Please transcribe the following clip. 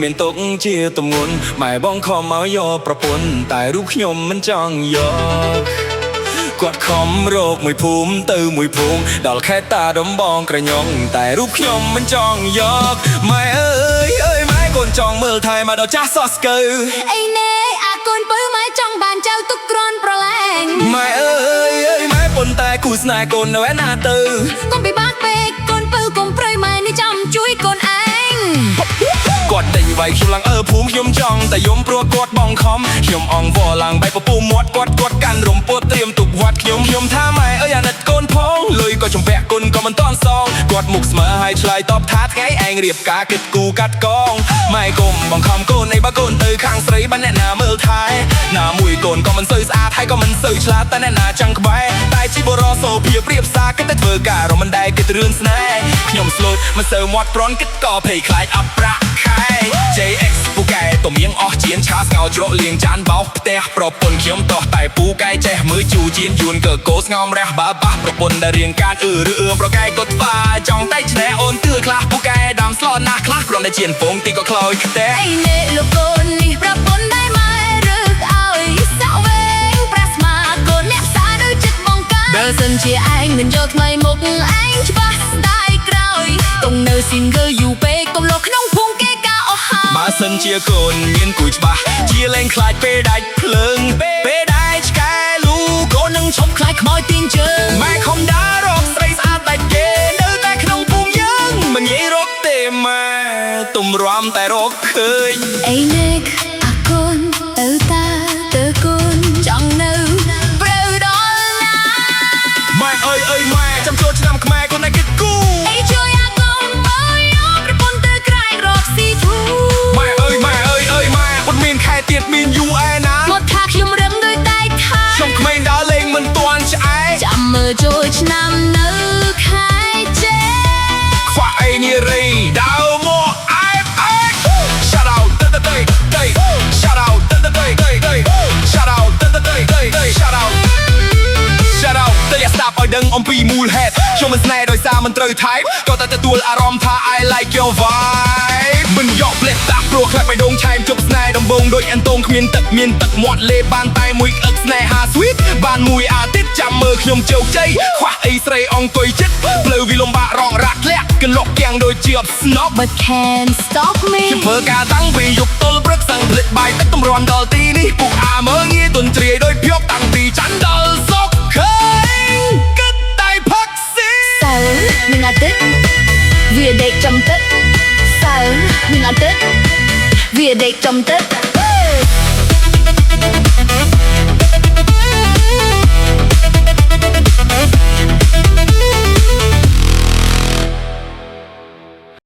មានទុកជាទម្ងន់ម៉ែបងខំមកយកប្រពន្ធតែរូបខ្ញុំមិនចង់យកគាត់ខំរកមួយភូមិទៅមួយភូមិដល់ខេត្តតាដំបងក្រញ៉ងតែរូបខ្ញុំមិនចង់យកម៉ែអើយម៉ែកូនចង់មើលថែមកដល់ចាស់សោះស្កើអីណែអាកូនពៅម៉ែចង់បានចៅទុកក្រនប្រឡែងម៉ែអើយម៉ែប៉ុន្តែគូស្នេហ៍កូននៅឯណាទៅកុំពិបាកពេកកូនពៅកុំព្រៃម៉ែនេះចាំជួយកូនឯងគាត់ដេញវាយខ្ញុំឡើងភូមិខ្ញុំចង់តែយំព្រោះគាត់បងខំខ្ញុំអងវល់ឡើងបែកពពុះមាត់គាត់កាន់រំពោះត្រៀមទុកវត្តខ្ញុំថាម៉ែអើយអាណិតកូនផងលុយក៏ចំពាក់គុណក៏មិនតន់សងគាត់មុខស្មើហើយឆ្លើយតបថាថ្ងៃឯងរៀបការគិតគូកាត់កងម៉ែកុំបង្ខំកូនអីបើកូនទៅខាងស្រីបានអ្នកណាមើលថែណាមួយកូនក៏មិនសូវស្អាតហើយក៏មិនសូវឆ្លាតតែអ្នកណាចង់ក្បែរតែជីបរោសូភាពរៀបសារគិតតែធ្វើការរមិនដែរគិតរឿងស្នេហ៍ខ្ញុំស្លូតមិនសូវមាត់ប្រន់គិតក៏ភ័យខ្លាចអត់ប្រាក់ខែ JX ពូកែតមៀងអស់ជៀនឆាស្ងោជ្រក់លៀងចានបោសផ្ទះប្រពន្ធខ្ញុំតោះតែពូកែចេះមើលជូជៀនយួនក៏កោស្ងោមរះបើប៉ះប្រពន្ធដែលរៀងកានប្រកែក៏ថ្វាចង់តែឆ្នែអូនទឿខ្លះពូកែដាំស្លណាស់ខ្លះគ្រាន់តែជៀនពងទីក៏ខ្លោចផ្ទះអីណែលោកកូននេះប្រពន្ធដែរម៉ែរឹកឲ្យសាក់វែងប្រាស្មាកូនអ្នកផ្សារដូចចិត្តបងកាបើសិនជាឯងមិនយកថ្មីមុខឯងច្បាស់ស្ដាយក្រោយទុំនៅ single យូរពេកកុំលោកក្នុងភូមិគេកាអស់ហើយបើសិនជាកូនមានគួយច្បាស់ជាលែងខ្លាចពេលដាច់ភ្លើងពេលដាច់ឆ្កែលូកូននឹងឈប់ខ្លាចខ្មោចទាញជើងម៉ែខំដើររកស្រីស្អាតដាច់គេនៅតែក្នុងភូមិយើងមិនងាយរកទេម៉ែទុំរាំតែរកឃើញអីណែអាកូនទៅតាទៅកូនចង់នៅព្រៅដល់ណាម៉ែអើយម៉ែចាំចូលឆ្នាំខ្មែរកូនឯងគិតគូអីជួយអាកូនបើយកប្រពន្ធទៅក្រែងរកស៊ីធូម៉ែអើយម៉ែពុតមានខែទៀតមានយូរឯណាមកថាខ្ញុំរឹងដូចតែថាខ្ញុំក្មេងដើរលេងមិនទាន់ឆ្អែតចាំមើលចូលឆ្នាំនៅខែចេខ្វះអីនារីដើរមកអែប Shout out Shout out Shout out Shout out តែស្ដាប់ឲ្យដឹងអំពីមូលហេតុខ្ញុំមិនស្នេហ៍ដោយសារមិនត្រូវថៃក៏តែទទួលអារម្មណ៍ថា I like your vibe មិនយកផ្លេសតាព្រោះខ្លាចបេះដូងឆែមជប់ស្នេហ៍ដំបងដូចអន្ទងគ្មានទឹកមានទឹកមាត់លេបានតែមួយក្អឹកស្នេហា sweet បានមួយអាទិត្យចាំមើលខ្ញុំជោគជ័យខ្វះអីស្រីអង្គុយចិត្តផ្លូវវាលំបាករងរាក់ធ្លាក់កន្លក់គាំងដូចជាប់ស្នប់ But can't stop me ខ្ញុំធ្វើការតាំងពីយប់ទល់ព្រឹកសាំងផ្លិតបាយទឹកតម្រាំដល់ទីនេះពុកអាមើងងាយទន្ទ្រាយដោយភពតាំងពីច័ន្ទដល់សុកឃើញគិតតែផឹកស៊ីសៅរ៍នឹងអាទិត្យវាដេកចំទឹកសៅរ៍នឹងអាទិត្យវាដេកចំទឹក